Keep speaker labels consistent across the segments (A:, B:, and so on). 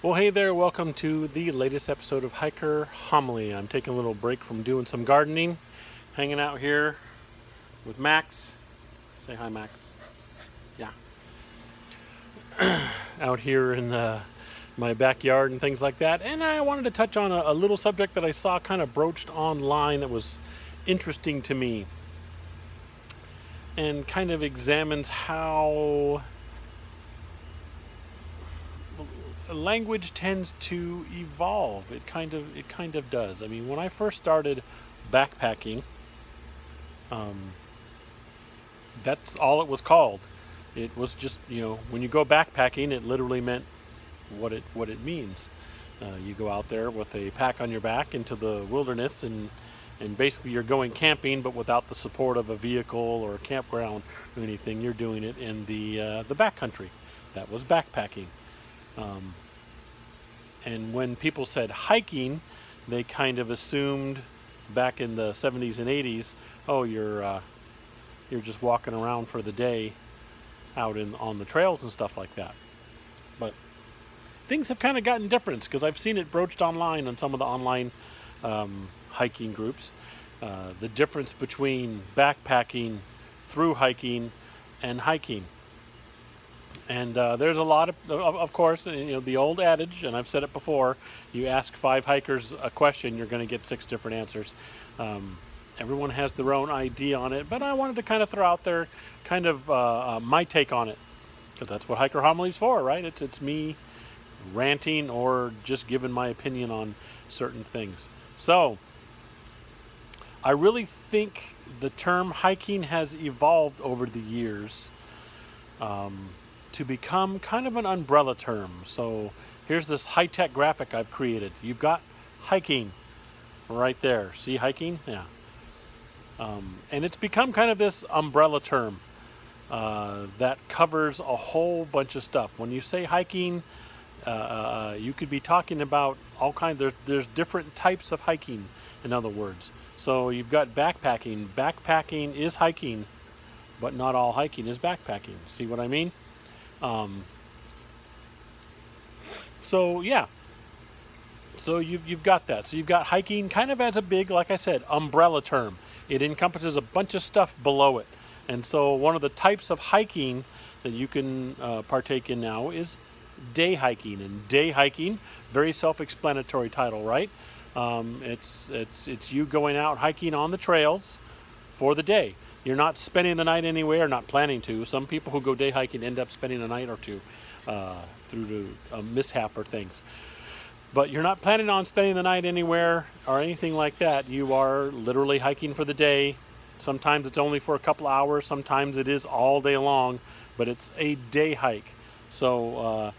A: Well, hey there, welcome to the latest episode of Hiker Homily. I'm taking a little break from doing some gardening, hanging out here with Max. Say hi, Max. Yeah. Out here in my backyard and things like that. And I wanted to touch on a little subject that I saw kind of broached online that was interesting to me and kind of examines how language tends to evolve. It kind of does. I mean, when I first started backpacking, um, that's all it was called. It was just, when you go backpacking, it literally meant what it means. You go out there with a pack on your back into the wilderness, and basically you're going camping, but without the support of a vehicle or a campground or anything. You're doing it in the backcountry. That was backpacking. Um, and when people said hiking, they kind of assumed back in the 70s and 80s, oh, you're just walking around for the day out on the trails and stuff like that. But things have kind of gotten different because I've seen it broached online on some of the online hiking groups. The difference between backpacking, through hiking, and hiking. And there's a lot of course, the old adage, and I've said it before, you ask 5 hikers a question, you're going to get 6 different answers. Um, Everyone has their own idea on it, but I wanted to kind of throw out there kind of my take on it, because that's what Hiker Homily's for, right? It's me ranting or just giving my opinion on certain things. So I really think the term hiking has evolved over the years. To become kind of an umbrella term. So here's this high-tech graphic I've created. You've got hiking right there. See hiking? Yeah. And it's become kind of this umbrella term that covers a whole bunch of stuff. When you say hiking, you could be talking about all kinds. There's different types of hiking, in other words. So you've got backpacking. Backpacking is hiking, but not all hiking is backpacking. See what I mean? Um, so yeah, so you've got that. So you've got hiking kind of as a big, like I said, umbrella term. It encompasses a bunch of stuff below it. And so one of the types of hiking that you can partake in now is day hiking. And day hiking, very self-explanatory title, right? It's you going out hiking on the trails for the day. You're not spending the night anywhere, not planning to. Some people who go day hiking end up spending a night or two through a mishap or things. But you're not planning on spending the night anywhere or anything like that. You are literally hiking for the day. Sometimes it's only for a couple hours. Sometimes it is all day long, but it's a day hike. So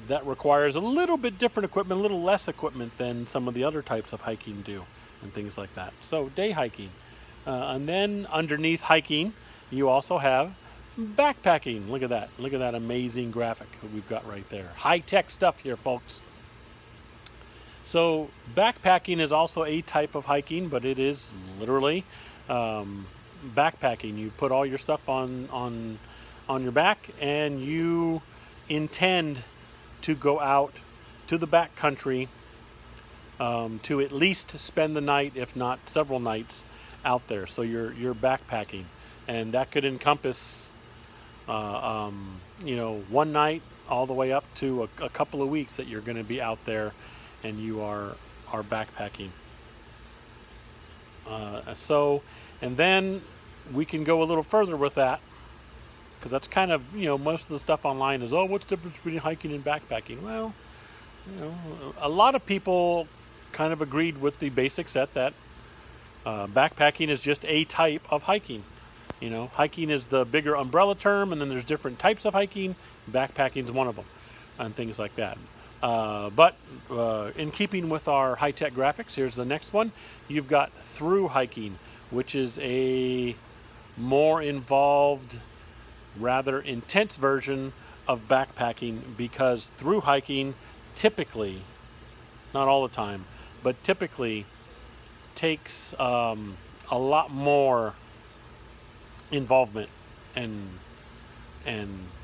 A: that requires a little bit different equipment, a little less equipment than some of the other types of hiking do and things like that. So day hiking. And then underneath hiking, you also have backpacking. Look at that. Look at that amazing graphic we've got right there. High-tech stuff here, folks. So backpacking is also a type of hiking, but it is literally backpacking. You put all your stuff on your back, and you intend to go out to the backcountry to at least spend the night, if not several nights, out there. So you're backpacking, and that could encompass one night all the way up to a couple of weeks that you're going to be out there and you are backpacking. And then we can go a little further with that, because that's kind of, most of the stuff online is, oh, what's the difference between hiking and backpacking? Well, a lot of people kind of agreed with the basic set that backpacking is just a type of hiking. Hiking is the bigger umbrella term, and then there's different types of hiking. Backpacking is one of them, and things like that. But in keeping with our high-tech graphics, here's the next one. You've got through hiking, which is a more involved, rather intense version of backpacking, because through hiking typically, not all the time, but typically takes a lot more involvement and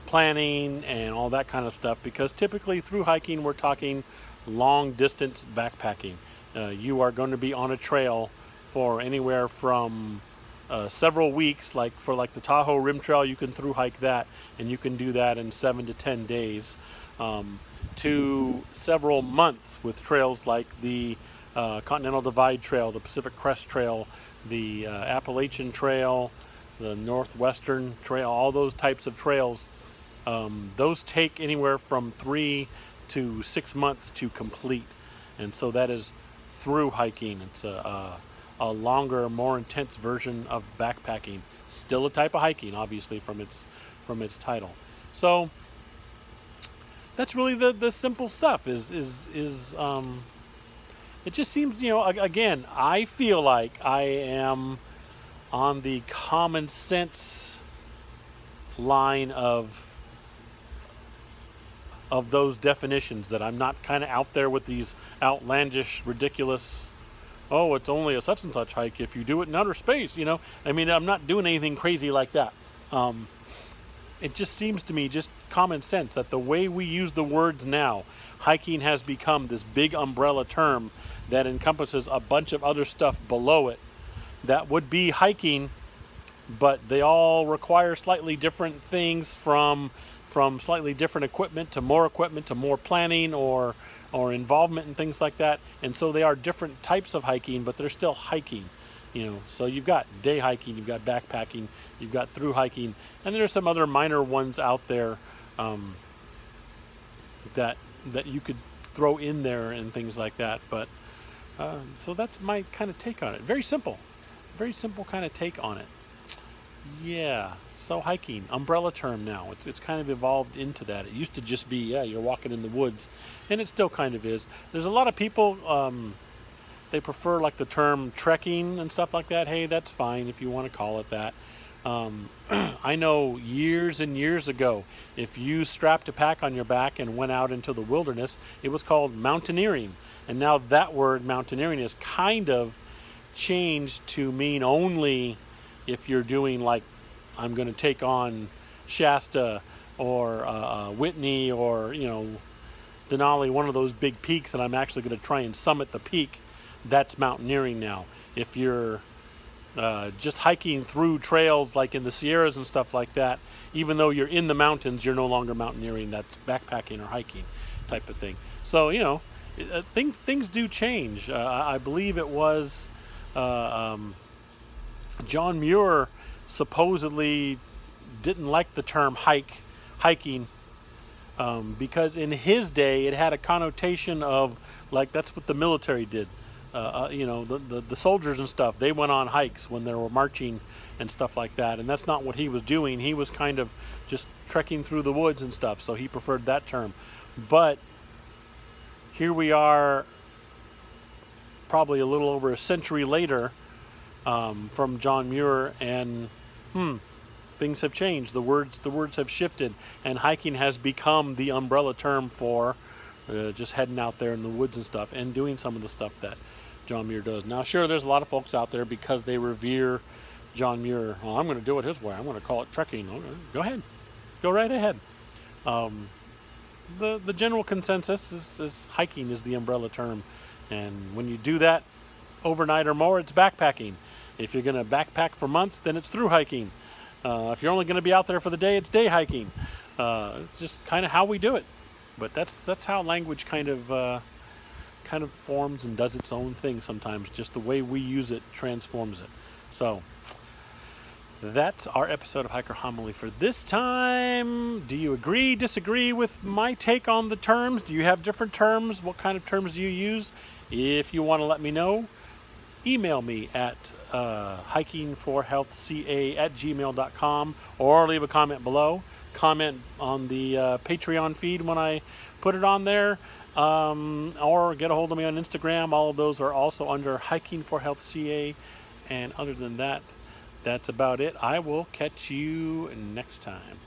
A: planning and all that kind of stuff, because typically through hiking we're talking long distance backpacking. You are going to be on a trail for anywhere from several weeks. Like for the Tahoe Rim Trail, you can through hike that, and you can do that in 7 to 10 days, to several months with trails like the Continental Divide Trail, the Pacific Crest Trail, the Appalachian Trail, the Northwestern Trail, all those types of trails. Those take anywhere from 3 to 6 months to complete, and so that is through hiking. It's a longer, more intense version of backpacking. Still a type of hiking, obviously, from its title. So that's really the simple stuff. Is it just seems, again, I feel like I am on the common sense line of those definitions, that I'm not kind of out there with these outlandish, ridiculous, oh, it's only a such and such hike if you do it in outer space, I mean, I'm not doing anything crazy like that. It just seems to me just common sense that the way we use the words now, hiking has become this big umbrella term that encompasses a bunch of other stuff below it that would be hiking, but they all require slightly different things, from slightly different equipment to more planning or involvement and things like that. And so they are different types of hiking, but they're still hiking. So you've got day hiking, you've got backpacking, you've got through hiking, and there's some other minor ones out there that you could throw in there and things like that. But so that's my kind of take on it. Very simple kind of take on it. Yeah. So hiking, umbrella term now. It's kind of evolved into that. It used to just be, you're walking in the woods, and it still kind of is. There's a lot of people, they prefer the term trekking and stuff like that. Hey, that's fine if you want to call it that. I know years and years ago, if you strapped a pack on your back and went out into the wilderness, it was called mountaineering. And now that word mountaineering is kind of changed to mean only if you're doing I'm going to take on Shasta or Whitney or Denali, one of those big peaks, and I'm actually going to try and summit the peak. That's mountaineering now. If you're just hiking through trails like in the Sierras and stuff like that, even though you're in the mountains, you're no longer mountaineering. That's backpacking or hiking type of thing. So things do change. I believe it was John Muir supposedly didn't like the term hiking, because in his day it had a connotation of that's what the military did. The soldiers and stuff, they went on hikes when they were marching and stuff like that, and that's not what he was doing. He was kind of just trekking through the woods and stuff, so he preferred that term. But here we are, probably a little over a century later, from John Muir, and things have changed. The words have shifted, and hiking has become the umbrella term for just heading out there in the woods and stuff, and doing some of the stuff that John Muir does. Now, sure, there's a lot of folks out there, because they revere John Muir. I'm going to do it his way. I'm going to call it trekking. Okay, go ahead. Go right ahead. The general consensus is hiking is the umbrella term, and when you do that overnight or more, it's backpacking. If you're going to backpack for months, then it's through hiking. If you're only going to be out there for the day, it's day hiking. It's just kind of how we do it. But that's how language kind of forms and does its own thing sometimes. Just the way we use it transforms it. So that's our episode of Hiker Homily for this time. Do you agree, disagree with my take on the terms? Do you have different terms? What kind of terms do you use? If you want to let me know, email me at hikingforhealthca@gmail.com, or leave a comment below. Comment on the Patreon feed when I put it on there, or get a hold of me on Instagram. All of those are also under Hiking for Health CA. And other than that, that's about it. I will catch you next time.